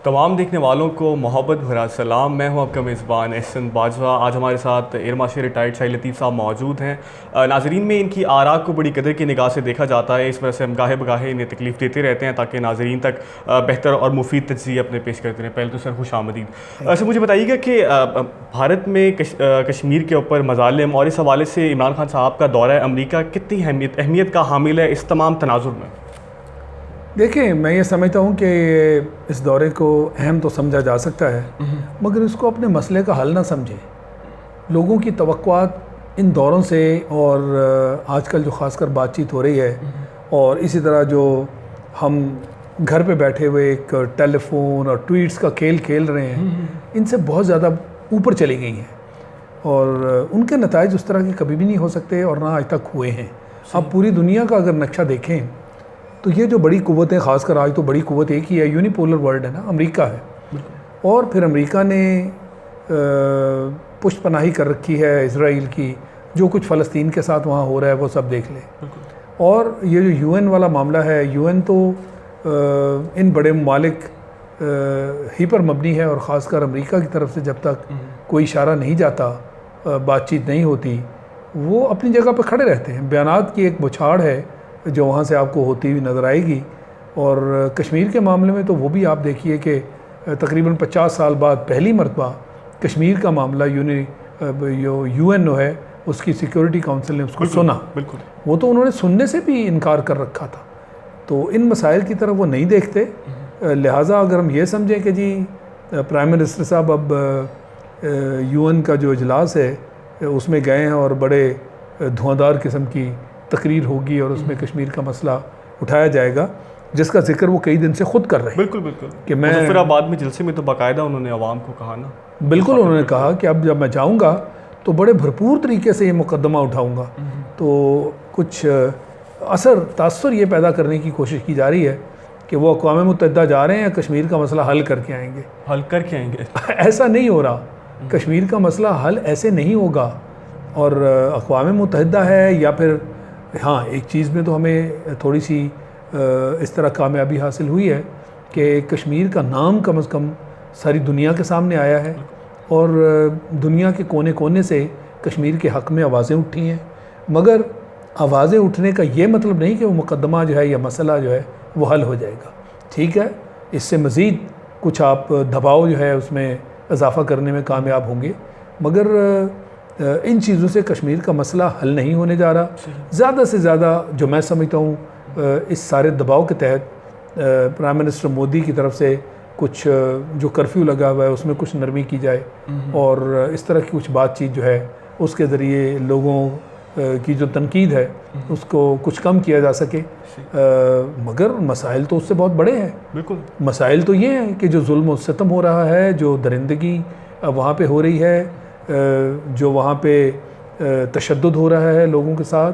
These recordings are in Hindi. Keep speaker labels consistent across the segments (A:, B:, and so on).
A: तमाम देखने वालों को मोहब्बत भरा सलाम। मैं हूं आपका मेज़बान एहसन बाजवा। आज हमारे साथ एयर मार्शल रिटायर्ड शाहिद लतीफ़ साहब मौजूद हैं। नाजरीन में इनकी आरा को बड़ी कदर की निगाह से देखा जाता है, इस वजह से हम गाहे बगाहे इन्हें तकलीफ़ देते रहते हैं ताकि नाजरीन तक बेहतर और मुफीद तज्ज़िये अपने पेश करते रहें। पहले तो सर खुश आमदीद। सर मुझे बताइएगा कि भारत में कश्मीर के ऊपर मज़ालिम और इस हवाले से इमरान खान साहब का दौरा अमरीका कितनी अहमियत का हामिल है इस तमाम तनाजुर में?
B: देखिए, मैं ये समझता हूँ कि इस दौरे को अहम तो समझा जा सकता है, मगर इसको अपने मसले का हल ना समझें। लोगों की तवक्कुआत इन दौरों से और आजकल जो ख़ासकर बातचीत हो रही है और इसी तरह जो हम घर पे बैठे हुए एक टेलीफोन और ट्वीट्स का खेल खेल रहे हैं, इनसे बहुत ज़्यादा ऊपर चली गई हैं और उनके नताइज उस तरह के कभी भी नहीं हो सकते और ना आज तक हुए हैं। अब पूरी दुनिया का अगर नक्शा देखें तो ये जो बड़ी कुव्वतें, ख़ासकर आज तो बड़ी कुव्वत एक ही है, यूनिपोलर वर्ल्ड है ना, अमेरिका है। और फिर अमेरिका ने पुष्टपनाही कर रखी है इज़राइल की। जो कुछ फ़लस्तीन के साथ वहाँ हो रहा है वो सब देख लें। और ये जो यूएन वाला मामला है, यूएन तो इन बड़े ममालिक ही पर मबनी है और ख़ासकर अमेरिका की तरफ से जब तक कोई इशारा नहीं जाता, बातचीत नहीं होती, वो अपनी जगह पर खड़े रहते हैं। बयानात की एक बुछाड़ है जो वहाँ से आपको होती हुई नज़र आएगी। और कश्मीर के मामले में तो वो भी आप देखिए कि तकरीबन 50 साल बाद पहली मरतबा कश्मीर का मामला यूएन है उसकी सिक्योरिटी काउंसिल ने उसको सुना।
A: बिल्कुल,
B: वो तो उन्होंने सुनने से भी इनकार कर रखा था। तो इन मसाइल की तरफ वो नहीं देखते। लिहाजा अगर हम ये समझें कि जी प्राइम मिनिस्टर साहब अब यूएन का जो इजलास है उसमें गए हैं और बड़े धुआंधार किस्म की तकरीर होगी और उसमें कश्मीर का मसला उठाया जाएगा, जिसका जिक्र वो कई दिन से खुद कर रहे हैं।
A: बिल्कुल बिल्कुल
B: कि मैं
A: मुज़फ़्फ़राबाद में जलसे में तो बाकायदा उन्होंने अवाम को कहा ना।
B: बिल्कुल, उन्होंने कहा कि अब जब मैं जाऊंगा तो बड़े भरपूर तरीके से ये मुकदमा उठाऊंगा। तो कुछ असर तासुर ये पैदा करने की कोशिश की जा रही है कि वो अक़वाम मुत्तहिदा जा रहे हैं, कश्मीर का मसला हल करके आएंगे। ऐसा नहीं हो रहा। कश्मीर का मसला हल ऐसे नहीं होगा। और अक़वाम मुत्तहिदा है या फिर हाँ, एक चीज़ में तो हमें थोड़ी सी इस तरह कामयाबी हासिल हुई है कि कश्मीर का नाम कम से कम सारी दुनिया के सामने आया है और दुनिया के कोने कोने से कश्मीर के हक़ में आवाज़ें उठी हैं। मगर आवाज़ें उठने का ये मतलब नहीं कि वो मुकदमा जो है या मसला जो है वो हल हो जाएगा। ठीक है, इससे मज़ीद कुछ आप दबाव जो है उसमें इजाफ़ा करने में कामयाब होंगे, मगर इन चीज़ों से कश्मीर का मसला हल नहीं होने जा रहा। ज़्यादा से ज़्यादा जो मैं समझता हूँ इस सारे दबाव के तहत प्राइम मिनिस्टर मोदी की तरफ से कुछ जो कर्फ्यू लगा हुआ है उसमें कुछ नरमी की जाए और इस तरह की कुछ बातचीत जो है उसके ज़रिए लोगों की जो तनकीद है उसको कुछ कम किया जा सके। मगर मसाइल तो उससे बहुत बड़े हैं।
A: बिल्कुल, मसाइल
B: तो ये हैं कि जो जुल्म और सितम हो रहा है, जो दरिंदगी वहाँ पे हो रही है, जो वहाँ पे तशद्दुद हो रहा है लोगों के साथ,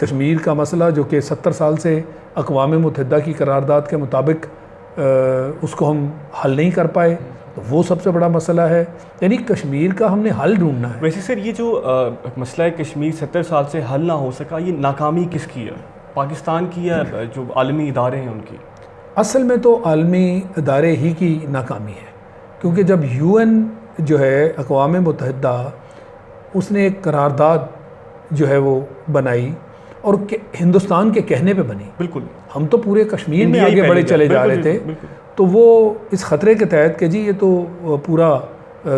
B: कश्मीर का मसला जो कि 70 साल से अक़वाम मुत्तहिदा की करारदाद के मुताबिक उसको हम हल नहीं कर पाए, तो वो सबसे बड़ा मसला है। यानी कश्मीर का हमने हल ढूंढना है।
A: वैसे सर ये जो मसला है कश्मीर 70 साल से हल ना हो सका, ये नाकामी किसकी है? पाकिस्तान की या जो आलमी इदारे हैं उनकी?
B: असल में तो आलमी इदारे ही की नाकामी है, क्योंकि जब यूएन जो है अक़वाम मुत्तहिदा उसने एक करारदाद जो है वो बनाई और हिंदुस्तान के कहने पे बनी।
A: बिल्कुल,
B: हम तो पूरे कश्मीर में आगे बढ़े चले जा रहे थे। तो वो इस ख़तरे के तहत कि जी ये तो पूरा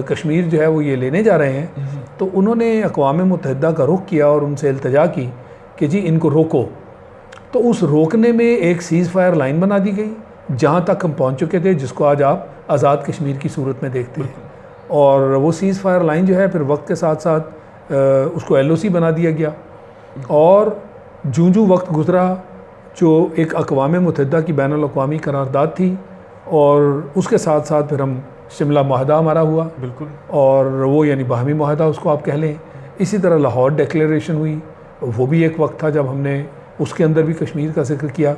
B: कश्मीर जो है वो ये लेने जा रहे हैं, तो उन्होंने अक़वाम मुत्तहिदा का रुख किया और उनसे इल्तिजा की कि जी इनको रोको। तो उस रोकने में एक सीज़ फायर लाइन बना दी गई जहाँ तक हम पहुँच चुके थे, जिसको आज आप आज़ाद कश्मीर की सूरत में देखते हैं। और वो सीज़ फायर लाइन जो है फिर वक्त के साथ साथ उसको LOC बना दिया गया और जूं वक्त गुजरा, जो एक अक़वाम मुत्तहिदा की बैनुल अक़वामी करारदाद थी और उसके साथ साथ फिर हम शिमला मुआहदा हमारा हुआ।
A: बिल्कुल,
B: और वो यानी बाहमी मुआहदा उसको आप कह लें। इसी तरह लाहौर डिक्लेरेशन हुई, वो भी एक वक्त था जब हमने उसके अंदर भी कश्मीर का जिक्र किया।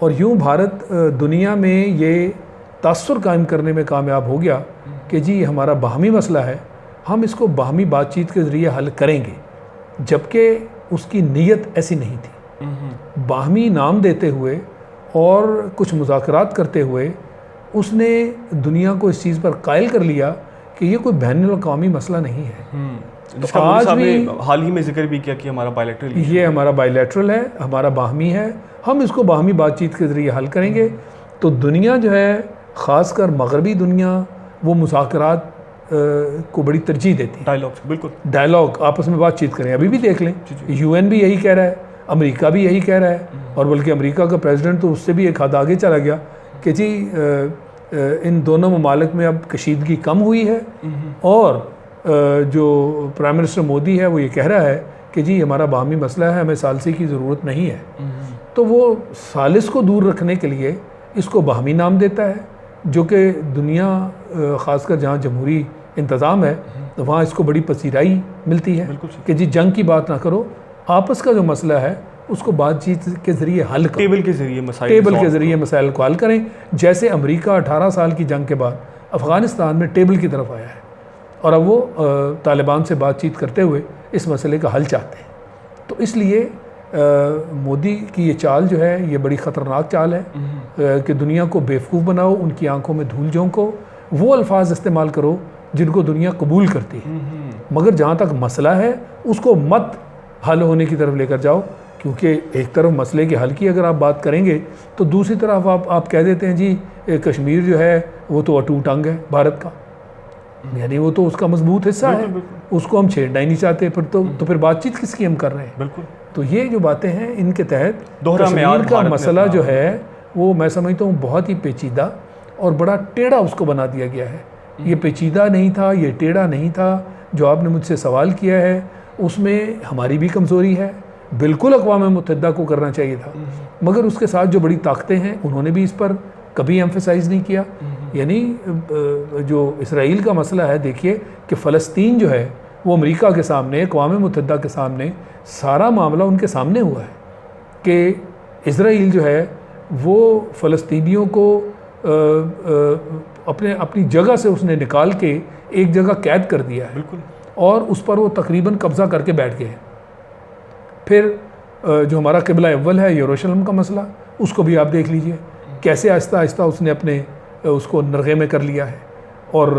B: और यूँ भारत दुनिया में ये तासुर कायम करने में कामयाब हो गया कि जी हमारा बाहमी मसला है, हम इसको बाहमी बातचीत के ज़रिए हल करेंगे, जबकि उसकी नीयत ऐसी नहीं थी। बाहमी नाम देते हुए और कुछ मुज़ाकरात करते हुए उसने दुनिया को इस चीज़ पर कायल कर लिया कि ये कोई बैनुल-अक़वामी मसला नहीं है।
A: जिसका
B: आज
A: साहब
B: भी
A: ने हाल ही में जिक्र भी किया कि हमारा बायलैटरल
B: ये हमारा बायलैटरल है, हमारा बाहमी है, हम इसको बाहमी बातचीत के ज़रिए हल करेंगे। तो दुनिया जो है, ख़ासकर मगरबी दुनिया, वो मुज़ाकरात को बड़ी तरजीह देती है।
A: डायलॉग, बिल्कुल
B: डायलॉग, आपस में बातचीत करें। अभी भी देख लें, UN भी यही कह रहा है, अमेरिका भी यही कह रहा है, और बल्कि अमेरिका का प्रेसिडेंट तो उससे भी एक हद आगे चला गया कि जी इन दोनों ममालिक में अब कशीदगी कम हुई है, और जो प्राइम मिनिस्टर मोदी है वो ये कह रहा है कि जी हमारा बाहमी मसला है, हमें सालसी की ज़रूरत नहीं है। तो वो सालिस को दूर रखने के लिए इसको बाहमी नाम देता है, जो कि दुनिया ख़ासकर जहाँ जमहूरी इंतज़ाम है तो वहाँ इसको बड़ी पसीराई मिलती है कि जी जंग की बात ना करो, आपस का जो मसला है उसको बातचीत के ज़रिए हल करो,
A: टेबल के ज़रिए
B: मसाइल को हल करें। जैसे अमेरिका 18 साल की जंग के बाद अफ़गानिस्तान में टेबल की तरफ आया है, और अब वो तालिबान से बातचीत करते हुए इस मसले का हल चाहते हैं। तो इसलिए मोदी की ये चाल जो है, ये बड़ी ख़तरनाक चाल है कि दुनिया को बेवकूफ़ बनाओ, उनकी आंखों में धूल झोंको, वो अल्फाज इस्तेमाल करो जिनको दुनिया कबूल करती है, मगर जहाँ तक मसला है उसको मत हल होने की तरफ लेकर जाओ। क्योंकि एक तरफ मसले के हल की अगर आप बात करेंगे तो दूसरी तरफ आप कह देते हैं जी कश्मीर जो है वो तो अटूट अंग है भारत का, यानी वो तो उसका मजबूत हिस्सा है, उसको हम छेड़ना ही नहीं चाहते। फिर तो फिर बातचीत किसकी हम कर रहे हैं?
A: बिल्कुल।
B: तो ये जो बातें हैं, इनके तहत
A: कश्मीर
B: का मसला जो है वो मैं समझता हूँ बहुत ही पेचीदा और बड़ा टेढ़ा उसको बना दिया गया है। ये पेचीदा नहीं था, ये टेढ़ा नहीं था। जो आपने मुझसे सवाल किया है उसमें हमारी भी कमज़ोरी है, बिल्कुल अक़वाम मुत्तहिदा को करना चाहिए था, मगर उसके साथ जो बड़ी ताकतें हैं उन्होंने भी इस पर कभी एम्फेसाइज़ नहीं किया। यानी जो इसराइल का मसला है, देखिए कि फ़लस्तीन जो है वो अमेरिका के सामने, अक़वाम मुत्तहिदा के सामने, सारा मामला उनके सामने हुआ है कि इसराइल जो है वो फ़लस्तीनियों को अपनी जगह से उसने निकाल के एक जगह कैद कर दिया है,
A: बिल्कुल,
B: और उस पर वो तकरीबन कब्ज़ा करके बैठ गए हैं। फिर जो हमारा क़िबला अव्वल है यरूशलेम का मसला, उसको भी आप देख लीजिए कैसे आहिस्ता आहिस्ता उसने अपने उसको नरगे में कर लिया है, और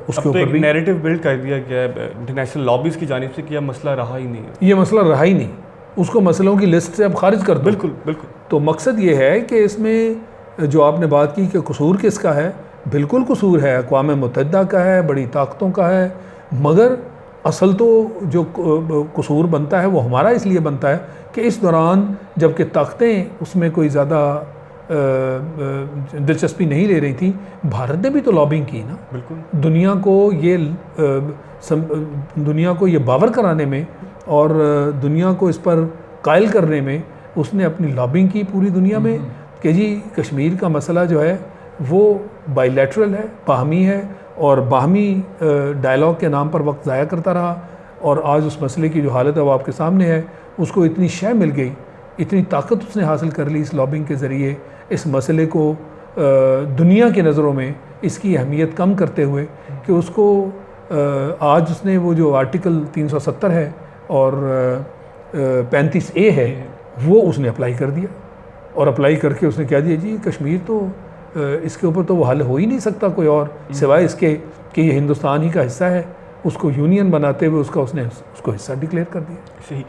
B: उसके ऊपर भी
A: नैरेटिव बिल्ड कर दिया गया है इंटरनेशनल लॉबीज़ की जानिब से कि यह मसला रहा ही नहीं है,
B: ये मसला रहा ही नहीं, उसको मसलों की लिस्ट से अब खारिज कर दो।
A: बिल्कुल बिल्कुल।
B: तो मकसद ये है कि इसमें जो आपने बात की कि कसूर किसका है, बिल्कुल कसूर है अक़वाम मुत्तहिदा का है, बड़ी ताकतों का है, मगर असल तो जो कसूर बनता है वो हमारा इसलिए बनता है कि इस दौरान जबकि ताकतें उसमें कोई ज़्यादा दिलचस्पी नहीं ले रही थी, भारत ने भी तो लॉबिंग की ना,
A: बिल्कुल,
B: दुनिया को ये बावर कराने में और दुनिया को इस पर कायल करने में उसने अपनी लॉबिंग की पूरी दुनिया में कि जी कश्मीर का मसला जो है वो बायलैटरल है, बाहमी है, और बाहमी डायलॉग के नाम पर वक्त ज़ाया करता रहा, और आज उस मसले की जो हालत है वो आपके सामने है। उसको इतनी शय मिल गई, इतनी ताकत उसने हासिल कर ली इस लॉबिंग के ज़रिए, इस मसले को दुनिया की नज़रों में इसकी अहमियत कम करते हुए कि उसको आज उसने वो जो आर्टिकल 370 है और 35A है वो उसने अप्लाई कर दिया, और अप्लाई करके उसने कह दिया जी कश्मीर तो इसके ऊपर तो वो हल हो ही नहीं सकता कोई और सिवाय इसके कि ये हिंदुस्तान ही का हिस्सा है। उसको यूनियन बनाते हुए उसको हिस्सा डिक्लेयर कर दिया।
A: सही।